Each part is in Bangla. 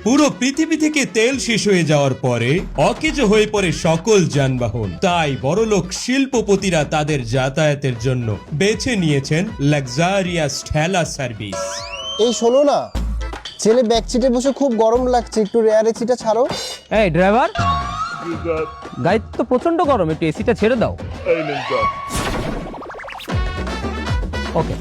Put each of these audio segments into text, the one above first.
পুরো পৃথিবী থেকে তেল শেষ হয়ে যাওয়ার পরে অকেজো হয়ে পড়ে সকল যানবাহন। তাই বড়লোক শিল্পপতিরা তাদের যাতায়াতের জন্য বেছে নিয়েছেন লাক্সারিয়াস ঠেলা সার্ভিস। এই শোনো না, ছেলে ব্যাক সিটে বসে খুব গরম লাগছে, একটু রেয়ার এসিটা ছাড়ো। এই ড্রাইভার, গাড়ি তো প্রচন্ড গরম, একটু এসিটা ছেড়ে দাও। ওকে।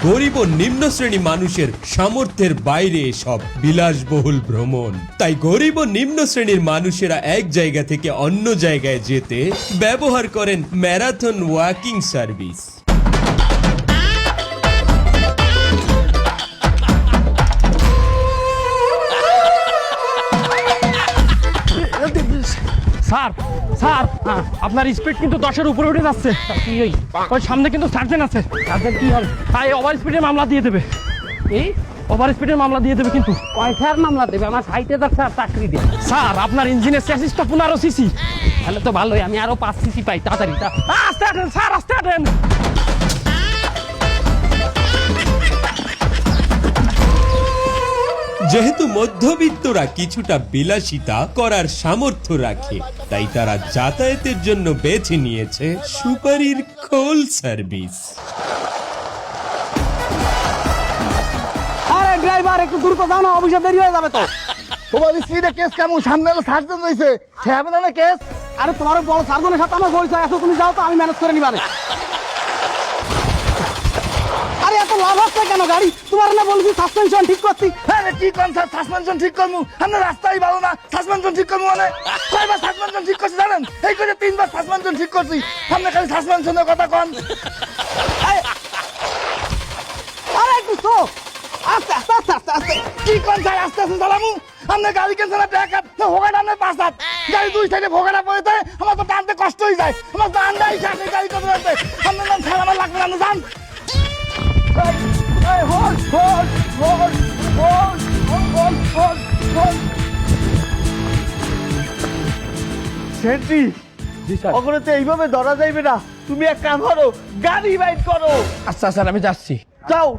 গরিব ও নিম্ন শ্রেণী মানুষের সামর্থ্যের বাইরে এসব বিলাসবহুল ভ্রমণ। তাই গরিব ও নিম্ন শ্রেণীর মানুষেরা এক জায়গা থেকে অন্য জায়গায় যেতে ব্যবহার করেন marathon walking service. Sir sir, আপনার স্পিড কিন্তু 10-এর উপরে উঠে যাচ্ছে। কি ওই সামনে কিন্তু সার্জেন্ট আছে। সার্জেন্ট কি হবে? ওভার স্পিডের মামলা দিয়ে দেবে। এই ওভার স্পিডের মামলা দিয়ে দেবে কিন্তু। কয়টার মামলা দেবে? আমার সাইটে তো স্যার চাকরি দিয়ে। স্যার আপনার ইঞ্জিনের চ্যাসিসটা 15 সিসি। তাহলে তো ভালোই, আমি আরো 5 সিসি পাই তাড়াতাড়ি। আস্তে আটেন স্যার, আস্তে আটেন। যেহেতু মধ্যবিত্তরা কিছুটা বিলাসিতা করার সামর্থ্য রাখে, তাই তারা যাতায়াতের জন্য বেছে নিয়েছে সুপারির খোল সার্ভিস। আরে ড্রাইভার, একটু দূর তো যাও না, অফিসে দেরি হয়ে যাবে তো। তোমার স্পিডে কেস কেমন? সামনে সার্জন রয়েছে, হবে না কেস? আরে তোমার বড় সার্জনের সাথে আমার পরিচয় আছে, তুমি যাও তো, আমি ম্যানেজ করে নিবারে। আরে এত লাভ হচ্ছে কেন গাড়ি? তোমার না বলছি সাসপেনশন ঠিক করছি। হ্যাঁ কি কোন স্যার সাসপেনশন ঠিক করবো? আমরা রাস্তাই ভালো না, সাসপেনশন ঠিক করবো মানে? কয়বার সাসপেনশন ঠিক করছি জানেন? এই করে 3বার সাসপেনশন ঠিক করছি। আপনি খালি সাসপেনশনের কথা কন। আরে একটু তো আস্তে আস্তে আস্তে আস্তে আস্তে। কি কোন স্যার আস্তে আস্তে চালামু? আপনি গাড়ি কেন না ব্যাক আপ ভোগাটা আপনার 5 হাত, গাড়ি 2 সাইডে ভোগাটা পড়ে যায়, আমার তো টানতে কষ্ট হয়ে যায়, আমার তো আন্দাই সাথে গাড়ি করতে রাখতে। আপনার নাম স্যার আমার লাগবে না, জান। সেন্ট্রি, ওখানে তো এইভাবে ধরা যাইবে না। তুমি এক কাম করো, গাড়ি বাইট করো। আচ্ছা স্যার, আমি যাচ্ছি। যাও।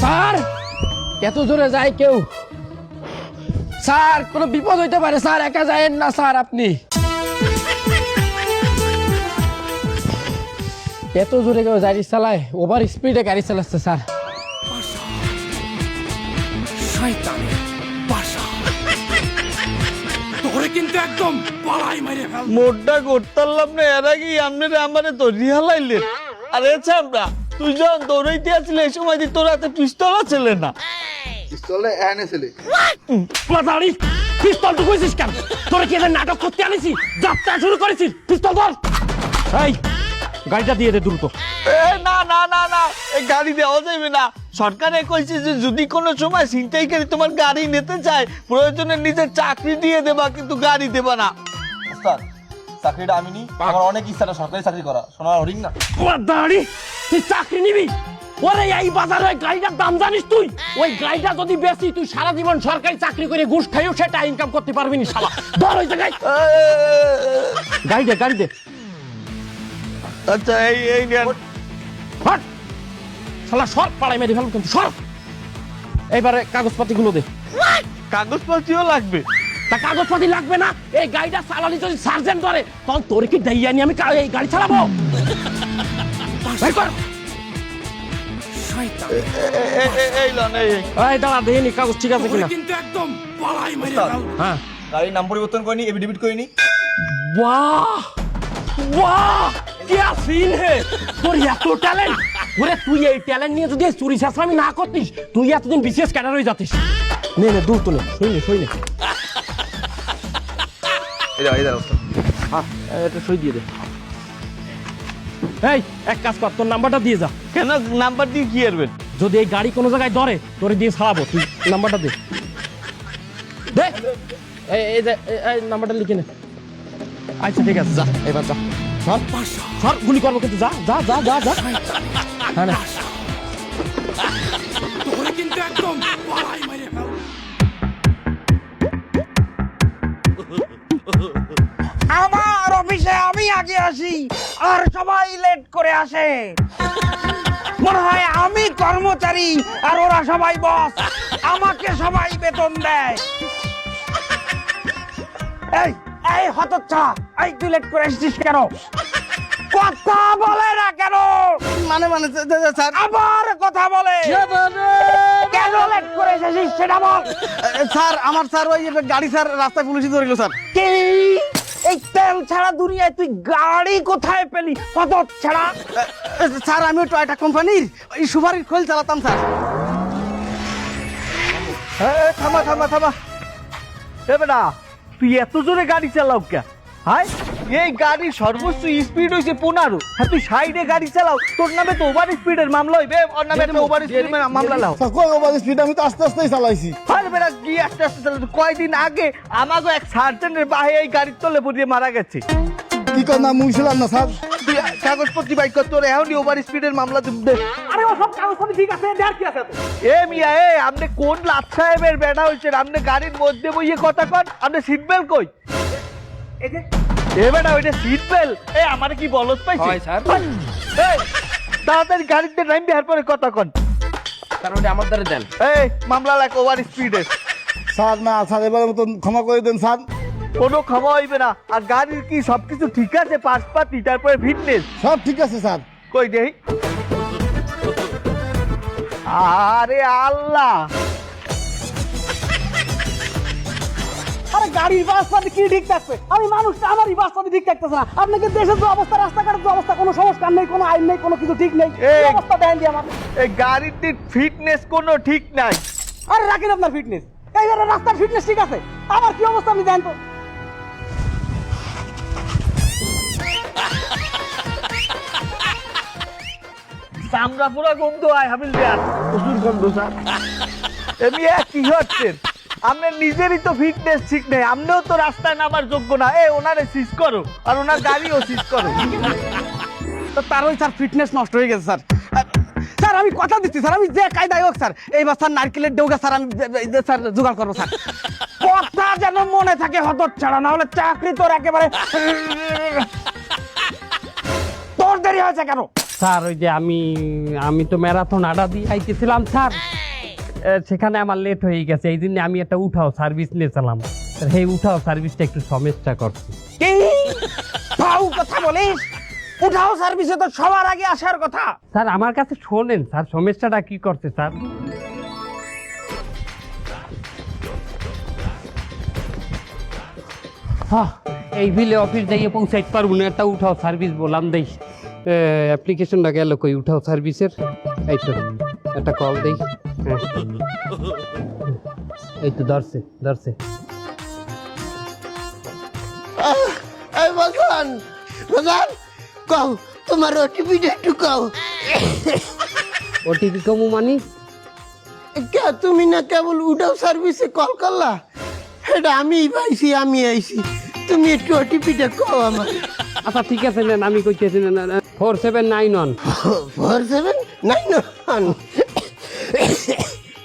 স্যার, এত জোরে যায় কেউ? স্যার, কোনো বিপদ হইতে পারে স্যার, একা যায়েন না স্যার। আপনি এত জোরে কেউ গাড়ি চালায়? ওভার স্পিডে গাড়ি চালাচ্ছে স্যার। মোটটা করতাম না, এর আগে আপনারা আমারে তো রিহালাইলেন। আরে চামড়া, তুই যখন দৌড়াইতে আসলে এই সময় তোর হাতে পিস্তল আছিল না? পিস্তলে এনেছিলে দাঁড়ি, পিস্তল তো কইছিস কেন? তোরা কি এদের নাটক করতে আনিছি? যাত্রা শুরু করেছিস? পিস্তল ধর। এই গাড়িটা দিয়ে দে দ্রুত। না না না না, এই গাড়ি দেওয়া যাবে না। সরকারে কইছে যে যদি কোনো সময় ছিনতাইকারী তোমার গাড়ি নিতে চায়, প্রয়োজনে নিজের চাকরি দিয়ে দেবা, কিন্তু গাড়ি দেবা না। চাকরিটা আমি নি, আমার অনেক ইচ্ছা সরকারি চাকরি করা, সোনার হরিং না। দাঁড়ি, তুই চাকরি নিবি? ওরে এই বাজারে ওই গাড়িটার দাম জানিস তুই? ওই গাড়িটা যদি বেশি, তুই সারা জীবন সরকারি চাকরি করে ঘুষ খাইও সেটা ইনকাম করতে পারবি না শালা। ধর ওই জায়গায় গাড়ি দে, গাড়ি দে। আচ্ছা এই নেন। হট শালা, সর, পাড়ায় মেরে ফেলব কিন্তু, সর। এইবারে কাগজপাতিগুলো দে। কাগজপত্রও লাগবে? তা কাগজপাতি লাগবে না? এই গাড়িটা চালালি যদি সার্জেন্ট ধরে, তখন তোর কি দেইয়া নি আমি এই গাড়ি চালাবো? বের কর। এই লন, এই এই দাঁড়া, দেখিনি কাগজ ঠিক আছে কিনা। হ্যাঁ, গাড়ির নাম পরিবর্তন করিনি, এফিডেভিট করিনি। বাহ বাহ, কি সিন হে তোর, এত ট্যালেন্ট। ওরে তুই এই ট্যালেন্ট নিয়ে যদি চুরি চাষামি না করতিস, তুই এতদিন বিশেষ ক্যাডার হয়ে যাতিস। নে নে, দূর তো নে, সই নে। হ্যাঁ, এটা সই দিয়ে দে। এই এক কাজ কর, তোর নাম্বারটা দিয়ে যা। কেন নাম্বার দিয়ে কি করবেন? যদি এই গাড়ি কোনো জায়গায় ধরে, তোরে দিয়ে ছাড়াবো, তুই নাম্বারটা দে। দে এই যে এই নাম্বারটা লিখে নে। আচ্ছা ঠিক আছে, যা এবার যা, সর গুলি করবো কিন্তু, যা যা যা যা যা। হ্যাঁ না আমার অফিসে আমি আগে আসি আর সবাই লেট করে আসে। মনে হয় আমি কর্মচারী আর ওরা সবাই বস, আমাকে সবাই বেতন দেয়। এই এই হতচ্ছা, এই তুই লেট করে এসেছিস কেন? কথা বলে না কেন? মানে স্যার আবার কথা বলে কেন লেট করে এসেছিস সেটা বল। স্যার আমার স্যার ওই গাড়ি স্যার রাস্তায় পুলিশ ধরে স্যার। কি এই তেল ছাড়া দুনিয়ায় তুই গাড়ি কোথায় পেলি? কত ছাড়া? স্যার আমি টয়টা কোম্পানির ওই সুপারির খোল চালাতাম স্যার। থামা থামা থামা, এ বেটা তুই এত জোরে গাড়ি চালাও কে? হাই, এই গাড়ির সর্বোচ্চ স্পিড হইছে 15। হ্যাঁ তুই সাইডে গাড়ি চালাও, তোর নামে তো ওভার স্পিডের মামলা হইবে, ওর নামে একটা ওভার স্পিডের মামলা লাও। স্যার কই ওভার স্পিড, আমি তো আস্তে আস্তেই চালাইছি। আরে বেটা কি আস্তে আস্তে চালাতো? কয়দিন আগে আমাকে এক সার্জেন্টের বাহে এই গাড়ির তলে পড়িয়ে মারা গেছে। কি কর না মুইছিলাম না স্যার। তুই কাগজপত্র বাইক কর, তোর এখনই ওভার স্পিডের মামলা দে। আরে ও সব কাগজপত্র ঠিক আছে, দেখ কি আছে? এ মিয়া, এ আপনি কোন লাট সাহেবের বেটা হইছেন? আপনি গাড়ির মধ্যে বইয়ে কথা কন, আপনি সিট বেল্ট কই? এই যে এ বেটা ওইটা সিট বেল্ট, এ আমারে কি বলদ পাইছে? হয় স্যার। এই তাড়াতাড়ি গাড়িতে নাম বিহার পরে কথা কন। স্যার ওটা আমার দ্বারা দেন। এই মামলা লাগ ওভার স্পিডে। স্যার না স্যার এবার মতন ক্ষমা করে দেন স্যার। কোনো ক্ষমা হইবে না। আর গাড়ির কি সবকিছু ঠিক আছে? পাশপাতি, তারপরে ফিটনেস সব ঠিক আছে স্যার। কই দেই? আরে আল্লাহ, আরে গাড়ির বাসপাতি কি ঠিক থাকবে? আমি মানুষটা, আমারই বাসপাতি ঠিক থাকতেছে না। আপনাকে দেশের যে অবস্থা, রাস্তাঘাটের যে অবস্থা, কোনো সংস্কার নেই, কোনো আইন নেই, কোনো কিছু ঠিক নেই। এই- এই অবস্থা দেন দিয়ে আমার। এই গাড়ির ফিটনেস কোনো ঠিক নাই। আরে রাখেন আপনার ফিটনেস, এইবারে রাস্তার ফিটনেস ঠিক আছে, আমার কি অবস্থা আপনি দেন তো। চামড়া পুরা গন্ধ হয় হাবিল দেয়ার, প্রচুর গন্ধ স্যার। এমনি কি হচ্ছেন? আপনার নিজেরই তো ফিটনেস ঠিক নেই, আপনিও তো রাস্তায় নামার যোগ্য না। এ ওনারে সিজ করো, আর ওনার গাড়িও সিজ করো। তো তার ওই স্যার ফিটনেস নষ্ট হয়ে গেছে স্যার। স্যার আমি কথা দিচ্ছি স্যার, আমি যে কায়দায় হোক স্যার এইবার স্যার নারকেলের ডৌগা স্যার আমি স্যার জোগাড় করবো স্যার। কথা যেন মনে থাকে হতচ্ছাড়া, না হলে চাকরি তোর একেবারে। তোর দেরি হয়েছে কেন? স্যার ওই যে আমি তো ম্যারাথন আডা দিয়ে আইতেছিলাম স্যার, সেখানে আমার লেট হয়ে গেছে, এই জন্য আমি একটা উঠাও সার্ভিস নিয়েছিলাম। সেই উঠাও সার্ভিসটা একটু সমস্যা করছে। কি ফাউ কথা বলিস? উঠাও সার্ভিসে তো সবার আগে আসার কথা। স্যার আমার কাছে শোনেন স্যার, সমস্যাটা কি করছে স্যার? এই বিলে অফিস দিয়ে পৌঁছাইতে পারবো না, একটা উঠাও সার্ভিস বললাম দেই। অ্যাপ্লিকেশনটা গেল কই উঠাও সার্ভিসের? এই তো একটা কল দেই। এই তো ধরছে। বাজান বাজান কও তোমার ওটিপিটা একটু কও। ওটিপি কমু মানি? কে তুমি না কেবল উঠাও সার্ভিসে কল করলা? এটা আমি পাইছি, আমি আইছি, তুমি একটু ওটিপিটা কও আমার। আচ্ছা ঠিক আছে নেন, আমি কইতেছি 4791 4791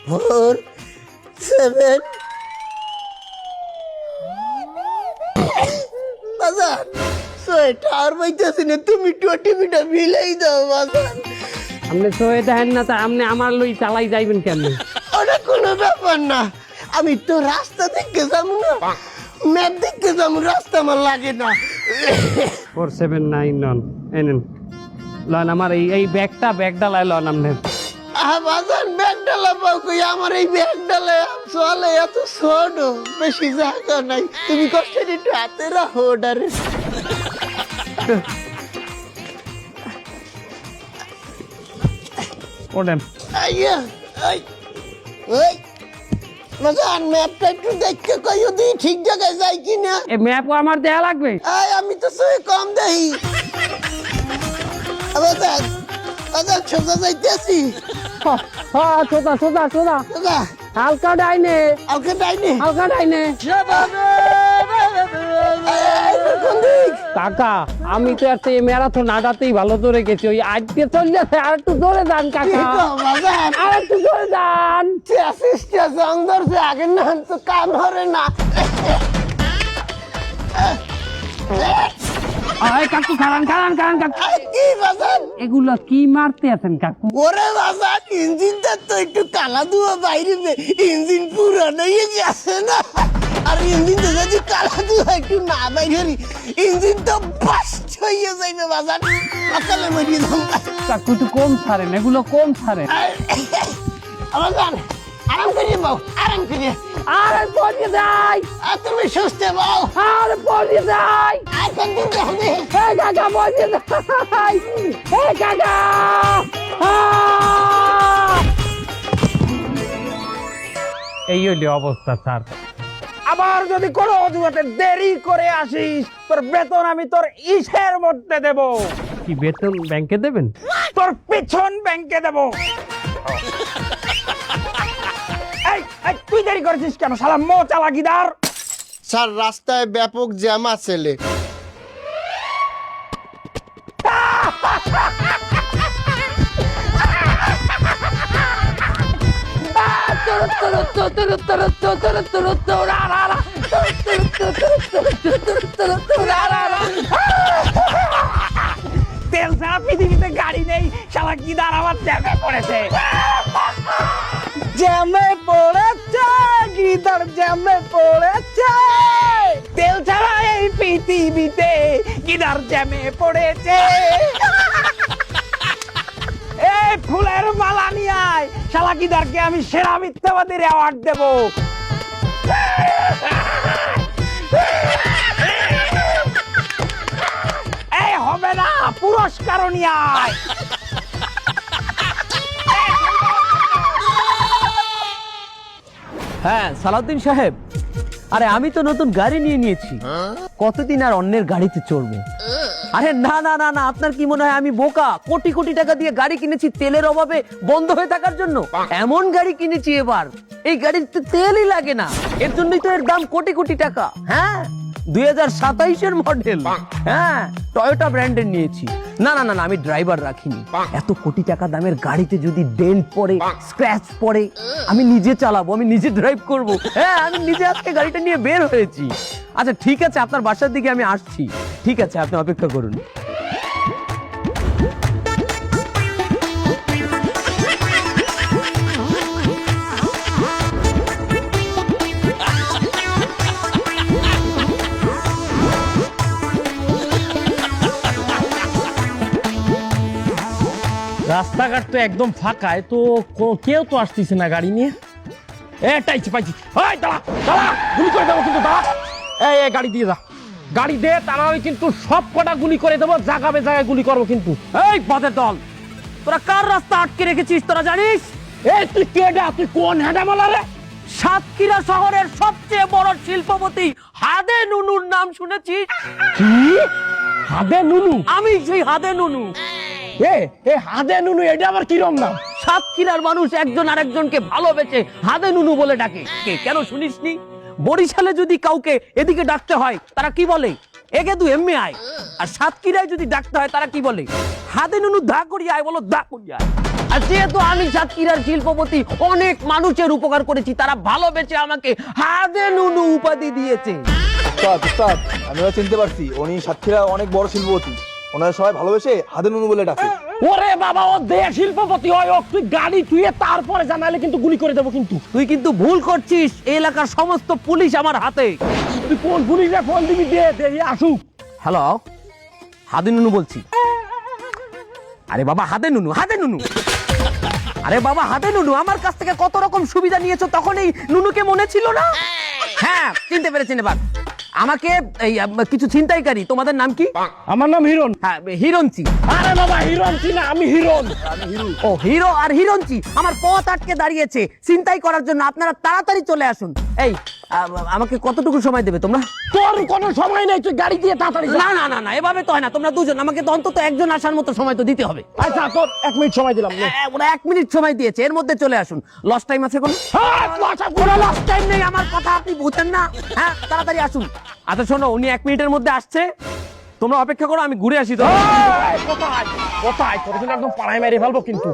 47 বাজান সোয়েটা আর পাইতেছি না, তুমি একটু ওটিপিটা মিলাই দাও বাজান। আপনি সয়ে দেখেন না, তা আপনি আমার লই চালাই যাইবেন কেমনে? ওটা কোনো ব্যাপার না, আমি তো রাস্তা দেখতে যাবো না, ম্যাপ দেখতে যাবো, রাস্তা আমার লাগে না। 4791 এনেন লন আমার এই ব্যাগটা লাই লন আপনি। বাজান ব্যাগ ডালা পাও কই? আমার এই ব্যাগ ডালা চলে এত ছোট, বেশি জায়গা নাই, তুমি কষ্ট একটু হাতে রাখো ওটারে। ওঠেন। আইয়া আই ওই বাজান ম্যাপটা একটু দেখতে কইও দি ঠিক জায়গায় যাই কিনা। এই ম্যাপও আমার দেয়া লাগবে? আয় আমি তো সই কম দেই। বাজান বাজান সোজা যাইতেছি। সোজা দাদা হালকা ডাইনে ওকে ডাইনে হালকা ডাইনে কাকা আমি তো একটা ম্যারাথন আগাতেই ভালো ধরে গেছি ওই আজকে চলে যাচ্ছে আর একটু জোরে যান কাকা বাজান আর একটু জোরে যান অন্দর সে আগে না তো কাম হরে না আয় কাকু খারান খারান খারান কাকু কি বাজান এগুলো কি মারতে আছেন কাকু ওরে বাজান ইঞ্জিনটা তো একটু কালা ধোয়া বাইরে ইঞ্জিন পুরানো হয়ে গেছে না আর ইঞ্জিনটা যদি কালা ধোয়া একটু না বাইরে ইঞ্জিন তো বাস্ট হয়ে যাইবে বাজান সকালে মরিয়ে দাম কাকু একটু কম ছাড়েন এগুলো কম ছাড়েন বাজান আরাম করিয়ে বাও আরাম করিয়ে আরে পড়ে যাই আর তুমি সুস্থ বাও আরে পড়ে যাই আর কোনদিন যাবে হে কাকা পড়ে যাই হে কাকা এই হইলো অবস্থা স্যার আবার যদি কোনো অজুহাতে দেরি করে আসিস তোর বেতন আমি তোর ইসের মধ্যে দেব, কি বেতন ব্যাংকে দেবেন তোর পিছন ব্যাংকে দেব। এই এই, তুই দেরি করেছিস কেন শালা মো চালাকিদার? স্যার রাস্তায় ব্যাপক জ্যাম আছে তেল ছাড়া পৃথিবীতে গাড়ি নেই, শালা কিদার আমার জ্যামে পড়েছে। জ্যামে পড়েছে গিদার, জ্যামে পড়েছে। তেল ছাড়া এই পৃথিবীতে গিদার জ্যামে পড়েছে। এই ফুলের মালা নিয়ে আয়, শালা গিদারকে আমি সেরা মিথ্যাবাদীর অ্যাওয়ার্ড দেব। এই হবে না, পুরস্কারও নিয়ে আয়। হ্যাঁ সালাউদ্দিন সাহেব, আরে আমি তো নতুন গাড়ি নিয়ে নিয়েছি, কতদিন আর অন্যের গাড়িতে চড়বো? আরে না না না না, আপনার কি মনে হয় আমি বোকা? কোটি কোটি টাকা দিয়ে গাড়ি কিনেছি তেলের অভাবে বন্ধ হয়ে থাকার জন্য? এমন গাড়ি কিনেছি এবার, এই গাড়ির তো তেলই লাগে না, এর জন্যই তো এর দাম কোটি কোটি টাকা। হ্যাঁ 2027-এর মডেল, হ্যাঁ টয়োটা ব্র্যান্ডের নিয়েছি। না না না না, আমি ড্রাইভার রাখিনি। এত কোটি টাকা দামের গাড়িতে যদি ডেন্ট পড়ে, স্ক্র্যাচ পড়ে, আমি নিজে চালাবো, আমি নিজে ড্রাইভ করব। হ্যাঁ আমি নিজে আজকে গাড়িটা নিয়ে বের হয়েছি। আচ্ছা ঠিক আছে, আপনার বাসার দিকে আমি আসছি। ঠিক আছে, আপনি অপেক্ষা করুন। রাস্তাঘাট তো একদম ফাঁকায়, তো কেউ তো আসতেছে না গাড়ি নিয়ে। পাইছি এই দাঁড়া দাঁড়া, গুলি করে দেবো কিন্তু, দাঁড়া। এই গাড়ি দিয়ে যা, গাড়ি দে, তারা কিন্তু সব কটা গুলি করে দেবো, জায়গাবে জায়গায় গুলি করবো কিন্তু। এই পথের দল, তোরা কার রাস্তা আটকে রেখেছিস তোরা জানিস? এই তুই কেডা, তুই কোন হেডামালা রে? সাতক্ষীরা শহরের সবচেয়ে বড় শিল্পপতি হাদে নুনুর নাম শুনেছিস? কি হাদে নুনু? আমি সেই হাদে নুনু। এ হাদে নুনু, এটা আবার কিরম নাম? সাতক্ষীরার মানুষ একজন আরেকজনকে ভালোবেসে হাদে নুনু বলে ডাকে। কেন শুনিসনি? বরিশালে যদি কাউকে এদিকে ডাকতে হয় তারা কি বলে? একে তুই এমনি আয়। আর সাতক্ষীরায় যদি ডাকতে হয় তারা কি বলে? হাদে নুনু দা করিয়া আয়, বলো দা করিয়া আয়। আর যেহেতু আমি সাতক্ষীরার শিল্পপতি, অনেক মানুষের উপকার করেছি, তারা ভালোবেসে আমাকে হাদে নুনু উপাধি দিয়েছে। উস্তাদ, আমি চিনতে পারছি, উনি সাতক্ষীরা অনেক বড় শিল্পপতি, ওনারা সবাই ভালোবেসে হাদে নুনু বলে ডাকে। ওরে বাবা, ও দে শিল্পপতি হয়, ও তুই গাড়ি তুইয়ে তারপরে জানালে কিন্তু গুলি করে দেবো কিন্তু। তুই কিন্তু ভুল করছিস, এই এলাকার সমস্ত পুলিশ আমার হাতে। তুই কোন পুলিশে ফোন দিবি? দে আসুক। হ্যালো, হাদে নুনু বলছি। আরে বাবা হাদে নুনু, হাদে নুনু, আরে বাবা হাদে নুনু, আমার কাছ থেকে কত রকম সুবিধা নিয়েছো, তখন এই নুনুকে মনে ছিল না? হ্যাঁ চিনতে পেরেছেন এবার। আমাকে এই কিছু ছিনতাইকারী, তোমাদের নাম কি? আমার নাম হিরণ। হ্যাঁ হিরঞ্চি। আরে বাবা হিরণচি না, আমি হিরণ। ও হিরো আর হিরঞ্চি আমার পথ আটকে দাঁড়িয়েছে ছিনতাই করার জন্য, আপনারা তাড়াতাড়ি চলে আসুন। এই আমাকে কতটুকু সময় দেবে তোমরা? তোর কোনো সময় নেই, তুই গাড়ি দিয়ে তাড়াতাড়ি যা। না না না, এভাবে তো হয় না, তোমরা দুজন, আমাকে তো অন্তত একজন আসার মতো সময় তো দিতে হবে। আচ্ছা তোর 1 মিনিট সময় দিলাম। ওরা 1 মিনিট সময় দিয়েছে, এর মধ্যে চলে আসুন। লস টাইম আছে কোনো? কোনো লস টাইম নেই, আমার কথা আপনি বুঝেন না? হ্যাঁ, তাড়াতাড়ি আসুন। আচ্ছা শোনো, উনি 1 মিনিটের মধ্যে আসছে, তোমরা অপেক্ষা করো, আমি ঘুরে আসি তো। কোথায় কোথায় তোর জন্য একদম পাড়ায় মেরে ফেলবো কিন্তু।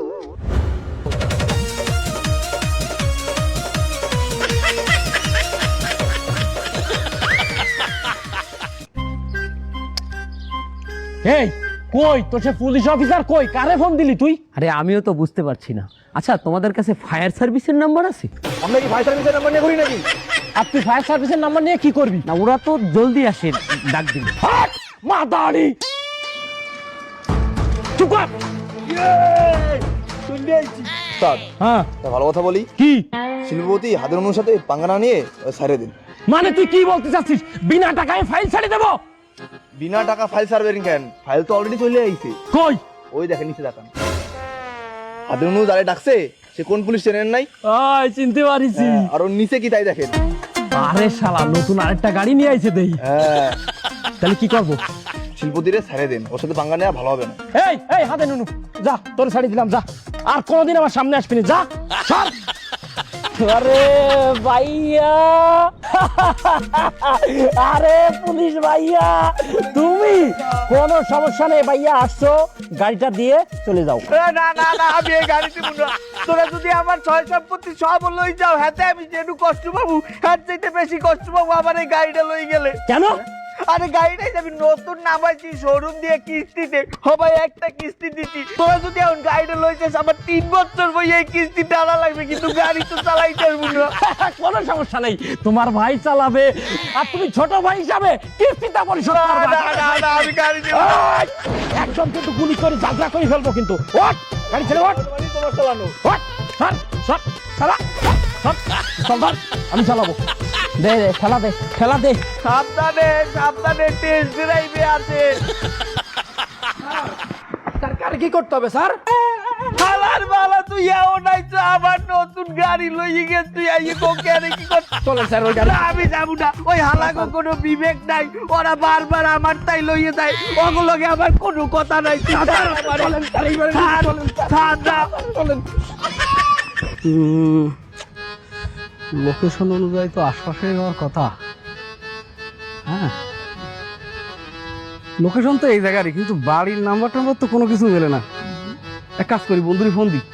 এই কই তোর সে পুলিশ অফিসার কই? কারে ফোন দিলি তুই? আরে আমিও তো বুঝতে পারছি না। আচ্ছা তোমাদের কাছে ফায়ার সার্ভিসের নাম্বার আছে? আমরা কি ফায়ার সার্ভিসের নাম্বার নিয়ে ঘুরি নাকি? আপনি ফায়ার সার্ভিসের নাম্বার নিয়ে কি করবি? না ওরা তো জলদি আসে, ডাক দিন। মাদারি চুপ কর। উস্তাদ, হ্যাঁ তা ভালো কথা বলি, কি শিল্পপতি হাদের অনুর সাথে পাঙ্গা না নিয়ে সারিয়ে দিন। মানে তুই কি বলতে চাচ্ছিস? বিনা টাকায় ফাইল ছেড়ে দেবো? বিনা টাকা ফাইল সার্ভেরিং কেন? ফাইল তো অলরেডি চলে আইছে। কই? ওই দেখেন নিচে দেখান। হাদের অনু যারে ডাকছে সে কোন পুলিশ চেনেন নাই? আয় চিনতে পারিছি। আর ওর নিচে কি তাই দেখেন। আরে শালা নতুন আরেকটা গাড়ি নিয়ে আইছে দেই। হ্যাঁ, তাহলে কি করব? শিল্পপতিরে ছাড়ে দেন, ওর সাথে পাঙ্গা নেওয়া ভালো হবে না। এই এই হাতে নুনু যা, তোর ছাড়ি দিলাম, যা আর কোনোদিন আমার সামনে আসবি না, যা সর। আরে ভাইয়া, আরে পুলিশ ভাইয়া, তুমি কোনো সমস্যা নেই ভাইয়া, আসছো গাড়িটা দিয়ে চলে যাও। না না না, আমি এই গাড়ি দিব না। তোরা যদি আমার ছয় সম্পত্তি সব লই যাও, হাতে আমি যেটু কষ্ট পাবো, হাত চাইতে বেশি কষ্ট পাবো আমার এই গাড়িটা লই গেলে। কেন? আরে গাড়িটাই আমি নতুন নামাইছি শোরুম দিয়ে কিস্তিতে, সবাই একটা কিস্তি দিচ্ছি। তোরা যদি এখন গাড়িটা লই যাস, আমার 3 বছর বই এই কিস্তি টানা লাগবে, কিন্তু গাড়ি তো চালাইতে পারবো না। কোনো সমস্যা নেই, তোমার ভাই চালাবে, আর তুমি ছোট ভাই হিসাবে কিস্তিটা পরিশোধ করবে। না না না, আমি গাড়ি দেব না। একদম কিন্তু গুলি করে ঝাঁঝরা করে ফেলবো কিন্তু। ওঠ গাড়ি ছেড়ে ওঠ। তোমার চালানো। ওঠ সর সর চালা সর, চল ধর, আমি চালাবো। দে দে খেলা দে, খেলা দে। সাবধানে সাবধানে, টেস্ট ড্রাইভে আছে। তার কারে কি করতে হবে স্যার? হালার বালা, তুই এও নাই তো আমার নতুন গাড়ি লই গেছ, তুই আইয়ে কোকে আরে কি কর? চলেন স্যার ওই গাড়ি। না, আমি যাবো না। ওই হালাগো কোনো বিবেক নাই, ওরা বারবার আমার তাই লইয়ে যায়, ওগুলোকে আমার কোনো কথা নাই। তুই ছাড় আমারে। চলেন স্যার, এইবারে ছাড়, চলেন স্যার। ছাড় না। চলেন। লোকেশন অনুযায়ী তো আশপাশে যাওয়ার কথা। হ্যাঁ, লোকেশন তো এই জায়গারই, কিন্তু বাড়ির নাম্বার টাম্বার তো কোনো কিছু মেলে না। এক কাজ করি, বন্ধুরই ফোন দিই।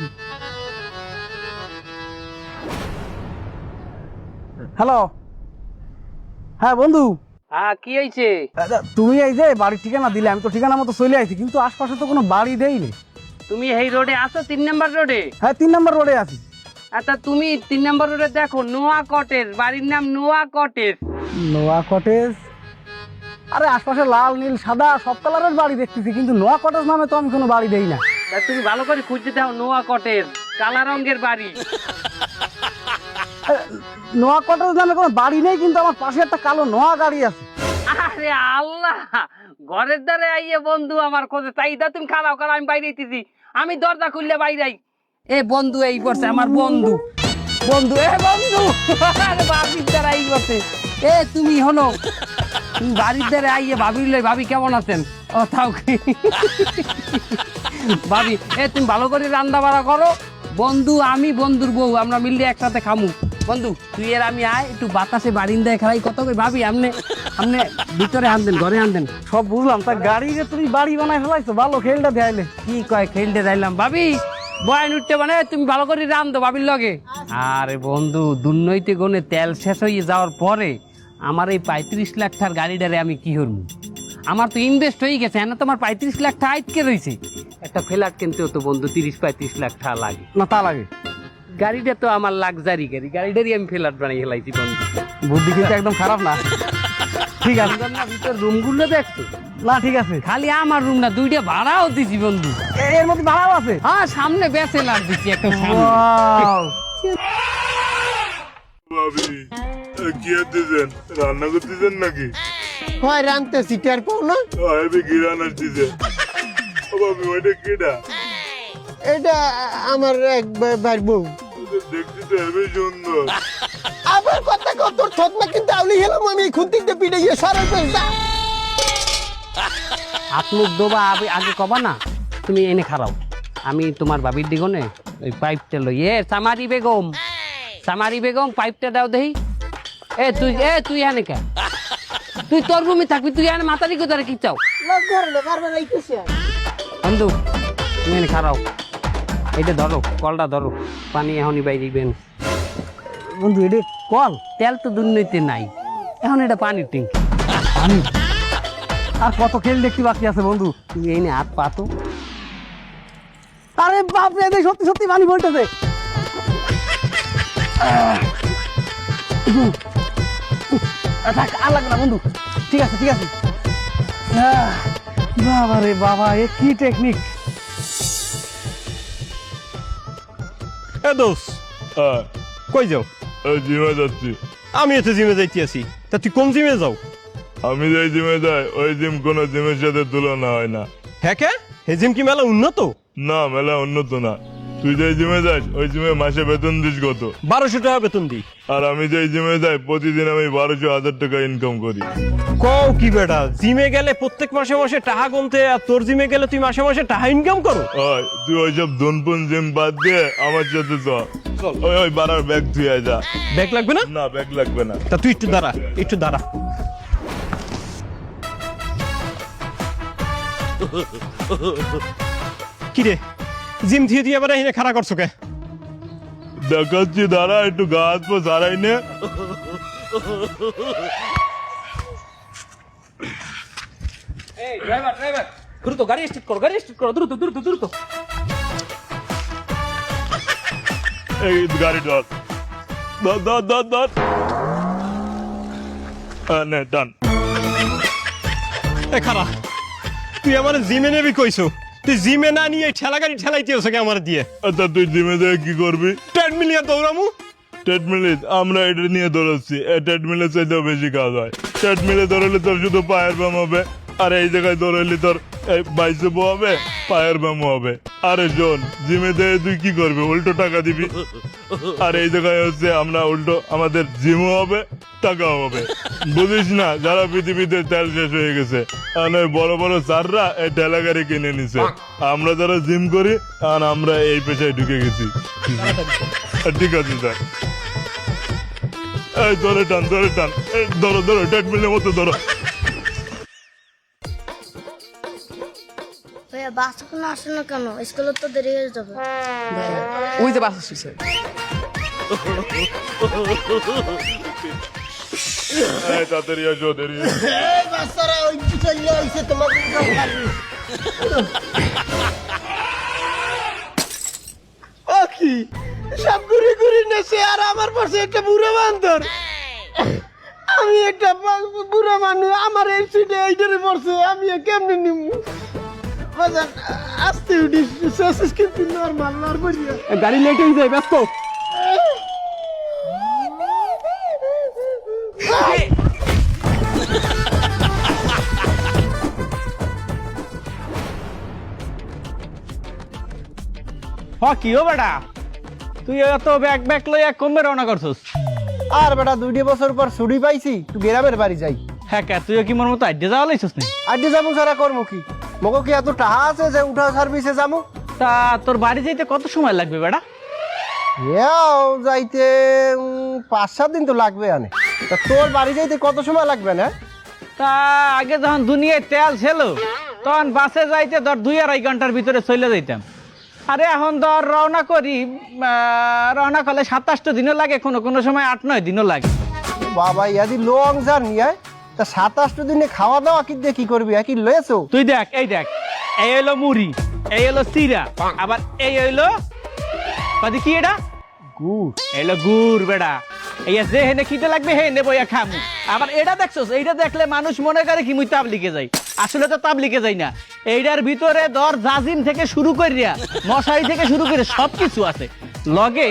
হ্যালো, হ্যাঁ বন্ধু। হ্যাঁ কি হয়েছে? তুমি এই যে বাড়ির ঠিকানা দিলে, আমি তো ঠিকানা মতো চলে আইছি, কিন্তু আশপাশে তো কোনো বাড়ি দেয়নি। তুমি এই রোডে আছো 3 নাম্বার রোডে? হ্যাঁ 3 নম্বর রোডে আছি। আচ্ছা তুমি 3 নাম্বার রোডে দেখো নোয়া কটেজ, বাড়ির নাম নোয়া কটেজ। নোয়া কটেজ? আরে আশপাশে লাল নীল সাদা সব কালারের বাড়ি দেখতেছি, কিন্তু নোয়া কটেজ নামে তো আমি কোনো বাড়ি দেই না। তা তুমি ভালো করে খুঁজতে দাও, নোয়া কটেজ কালা রঙের বাড়ি। নোয়া কটেজ নামে কোনো বাড়ি নেই, কিন্তু আমার পাশে একটা কালো নোয়া গাড়ি আছে। আরে আল্লাহ, ঘরের দ্বারে আইয়ে বন্ধু আমার খোঁজে, তাই দা তুমি খালাও খালা, আমি বাইরে দিতেছি, আমি দরজা খুললে বাইরে। এ বন্ধু এই করছে আমার বন্ধু, বন্ধু এ বন্ধু, আরে বাবির দ্বারা এই করছে। এ তুমি হলো, তুমি বাড়ির দ্বারে আইয়ে ভাবির লই, ভাবি কেমন আছেন? ও থাও ভাবি, এ তুমি ভালো করে রান্না বাড়া করো। বন্ধু আমি বন্ধুর বউ, আমরা মিললে একসাথে খামু। বন্ধু তুই এর আমি আয়, একটু বাতাসে বারিন্দায় খেলাই কত কই। ভাবি আপনি আপনি ভিতরে আনদেন, ঘরে আনদেন। সব বুঝলাম, তা গাড়ি যে তুমি বাড়ি বানাই ফেলাইছো, ভালো খেলটা দেয়াইলে। কি কয় খেলতে যাইলাম? ভাবি বয়ান উঠতে মানে তুমি ভালো করে রান্ধো ভাবির লগে। আরে বন্ধু, দুর্নৈতে গনে তেল শেষ হয়ে যাওয়ার পরে আমার এই 35 লাখ টাকার গাড়িটারে আমি কি করবো? আমার তো ইনভেস্ট হয়ে গেছে, না তোমার 35 লাখ টাকা আটকে রয়েছে। একটা ফ্ল্যাট কিনতেও তো বন্ধু 30-35 লাখ টাকা লাগে না? তা লাগে। গাড়িটা তো আমার লাক্সারি গাড়ি, গাড়িটারই আমি ফ্ল্যাট বানিয়ে ফেলাইছি বন্ধু। বুদ্ধি কিন্তু একদম খারাপ না। ঠিক আছে, ভিতর রুমগুলো দেখছো? না ঠিক আছে। খালি আমার রুম না, 2টা ভাড়াও দিছি বন্ধু। এর মধ্যে ভাড়াও আছে? হ্যাঁ সামনে ব্যাচেলার দিছি একটা সামনে। Wow! ভাবি কি দিতেছেন? রান্না করতেছেন নাকি? হয় রানতেছি, টের পাও না? আমি গিরান আসতেছে। ভাবি ওইটা কেডা? এটা আমার এক ভাইয়ের বউ। দেখতে তো হেবি সুন্দর। আবার কথা কত তোর থতমা কিন্তু আউলি গেলাম আমি খুঁতিতে পিড়ে গিয়ে সরাই যা। হাত মুখ দোবা আগে কবা না, তুমি এনে খারাও, আমি তোমার বাবির দিগনে ওই পাইপটা লই। সামারি বেগম পাইপটা দাও দেহি। তুই এনে কে? তুই তোর রুমে থাকবি, তুই এনে মাতারি কোথায় কি চাও? বন্ধু তুমি এনে খারাও, এটা ধরো, কলটা ধরো, পানি এখনই বাইরিবেন। বন্ধু এটা কল, তেল তো দুর্নীতি নাই, এখন এটা পানির ট্যাঙ্কি। পানি আর কত খেল দেখতে বাকি আছে বন্ধু? তুমি এনে হাত পাতো। আরে বাপ রে, দেখ সত্যি সত্যি পানি পড়তেছে। থাক, আর লাগবে না বন্ধু, ঠিক আছে ঠিক আছে। বাবা রে বাবা, এ কি টেকনিক! এ দোষ, কই যাও? জিমে যাচ্ছি। আমি এতে জিমে যাইতে আছি, তা তুই কোন জিমে যাও? আমি যাই জিমে যাই, ওই জিম কোনো জিমের সাথে তুলনা হয় না। হ্যাঁ কে? হে জিম কি মেলা উন্নত? না, মেলা উন্নত না। তুই যে জিমে যাস ওই জিমে মাসে বেতন দিস কত? 1200 টাকা বেতন দিই। আর আমি যে জিমে যাই প্রতিদিন আমি 1200-1000 টাকা ইনকাম করি। কও কি বেটা, জিমে গেলে প্রত্যেক মাসে মাসে টাকা গুনতে, আর তোর জিমে গেলে তুই মাসে মাসে টাকা ইনকাম করো? ওই তুই ওইসব ধনপুন জিম বাদ দিয়ে আমার সাথে চল। ওই বাড়ার ব্যাগ ধুয়ে যা। ব্যাগ লাগবে না? না, ব্যাগ লাগবে না। তা তুই একটু দাঁড়া, একটু দাঁড়া। কিরে, জিম দিয়ে দিয়ে এবার এখানে খাড়া করছো কে? দেখাচ্ছি, দাঁড়া, একটু গা হাত পা সারাই নে। ড্রাইভার দ্রুত গাড়ি স্টার্ট করো, দ্রুত দ্রুত দ্রুত। এই গাড়ি ধর, ধর ধর ধর ধর। নে, ডান। এ খাড়া, তুই আমার জিমে নেবি কইছো, তুই জিমে না নিয়ে ঠেলা গাড়ি ঠেলাইতে হচ্ছে কে আমার দিয়ে? আচ্ছা, তুই জিমে যেয়ে কি করবি? ট্রেডমিলে দৌড়ামু। ট্রেডমিলে আমরা এটা নিয়ে দৌড়াচ্ছি, এই ট্রেডমিলে চাইতেও বেশি কাজ হয়। ট্রেডমিলে দৌড়ালে তোর শুধু পায়ের ব্যায়াম হবে, আর এই জায়গায় দৌড়াইলে তোর বাইসেপও হবে, পায়ের ব্যায়ামও হবে। আরে শোন, জিমে দিয়ে তুই কি করবি? উল্টো টাকা দিবি। আর এই জায়গায় হচ্ছে আমরা উল্টো, আমাদের জিমও হবে, টাকাও হবে। বুঝিস না, যারা পৃথিবীতে তেল শেষ হয়ে গেছে, কারণ ওই বড় বড় স্যাররা এই ঠেলা গাড়ি কিনে নিছে। আমরা যারা জিম করি, আর আমরা এই পেশায় ঢুকে গেছি। ঠিক আছে স্যার। এই ধরে টান, ধরে টান, ধরো ধরো, ট্রেডমিলের মতো ধরো। ভাইয়া বাস কোনো আসে না কেন? স্কুলে তো দেরি হয়ে যাবে। ওই যে বাস আসছে। তাড়াতাড়ি আসো, দেরি এই বাচ্চারা ওই চলে আইছে তোমাকে খালি। ও কি সব ঘুরে ঘুরে নেছে, আর আমার পাশে একটা বুড়ো বান্দর। আমি একটা বুড়ো মানুষ, আমার এই সিটে এইটারে পড়ছে, আমি কেমনে নিব? আস্তে উঠি, শেষ কিন্তু নর্মাল নর্মাল। গাড়ি লেট হয়ে যায়, ব্যস্ত। কি ও বেটা, তুই এত ব্যাগ ব্যাগ লইয়া কমবে রওনা করছস? আর বেটা 2 বছর পর ছুটি পাইছি, তুই গ্রামের বাড়ি যাই। হ্যাঁ কে, তুইও কি মোর মতো আড্ডে যাওয়া লাইছস নি? আড্ডি যাবো সারা কর্ম কি? মগো কি এত টাহা আছে যে উঠা সার্ভিসে যাবো? তা তোর বাড়ি যাইতে কত সময় লাগবে বেটা? যাইতে 5-7 দিন তো লাগবে। আনে তা তোর বাড়ি যাইতে কত সময় লাগবে না? তা আগে যখন দুনিয়ায় তেল ছিল তখন বাসে যাইতে ধর 2-2.5 ঘন্টার ভিতরে চলে যাইতাম। আরে এখন ধর রওনা করি, রওনা করলে 27 দিনও লাগে, কোনো কোনো সময় 8-9 দিনও লাগে। বাবা ইয়াদি লং জার্নি। তা 27 দিনে খাওয়া দাওয়া কি করবি? কি লয়েছো? তুই দেখ, এই দেখ, এই হইলো মুড়ি, এই হইলো চিরা, আবার এই হইলো কদি কি এটা গুড়। এলো গুড় বেড়া। এই যে হেনে খিদে লাগবে হে নেবো খামু। আবার এটা দেখছোস, এইটা দেখলে মানুষ মনে করে কি মুই তাবলিগে যাই, আসলে তো তাবলিগে যাই না। এইটার ভিতরে ধর জাজিম থেকে শুরু করিয়া মশারি থেকে শুরু করে সবকিছু আছে, লগে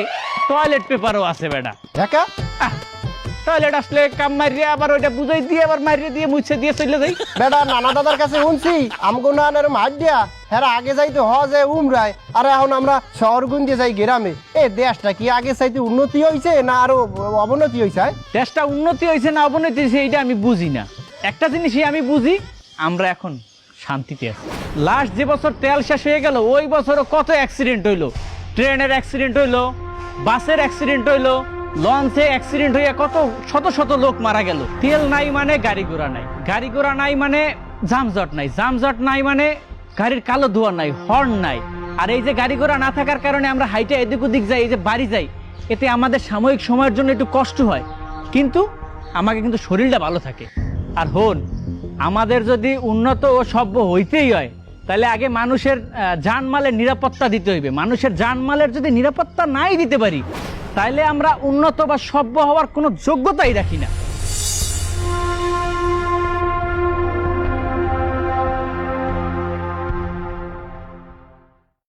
টয়লেট পেপারও আছে বেড়া। একা টয়লেট আসলে কাম মারিয়ে আবার ওইটা বুঝাই দিয়ে আবার মারিয়ে দিয়ে মুছে দিয়ে চলে যাই। বেটা নানা দাদার কাছে শুনছি আমগো না মার দিয়া হ্যাঁ আগে যাইতে হজে উমরায়, আর এখন আমরা শহর গুঞ্জে যাই গ্রামে। এ দেশটা কি আগে চাইতে উন্নতি হয়েছে না আরো অবনতি হয়েছে? দেশটা উন্নতি হয়েছে না অবনতি হয়েছে এইটা আমি বুঝি না। একটা জিনিসই আমি বুঝি, আমরা এখন শান্তিতে আছি। লাস্ট যে বছর তেল শেষ হয়ে গেল ওই বছরও কত অ্যাক্সিডেন্ট হইলো, ট্রেনের অ্যাক্সিডেন্ট হইলো, বাসের অ্যাক্সিডেন্ট হইলো, লঞ্চে অ্যাক্সিডেন্ট হইয়া কত শত শত লোক মারা গেল। তেল নাই মানে গাড়ি ঘোড়া নাই, গাড়ি ঘোড়া নাই মানে জামজট নাই, জামজট নাই মানে গাড়ির কালো ধোঁয়া নাই, হর্ন নাই। আর এই যে গাড়ি ঘোড়া না থাকার কারণে আমরা হাইটে এদিক ওদিক যাই, এই যে বাড়ি যাই, এতে আমাদের সাময়িক সময়ের জন্য একটু কষ্ট হয়, কিন্তু আমাকে কিন্তু শরীরটা ভালো থাকে। আর হন, আমাদের যদি উন্নত ও সভ্য হইতেই হয় তাহলে আগে মানুষের জানমালের নিরাপত্তা দিতে হইবে। মানুষের জানমালের যদি নিরাপত্তা নাই দিতে পারি তাহলে আমরা উন্নত বা সভ্য হওয়ার কোনো যোগ্যতাই রাখি না।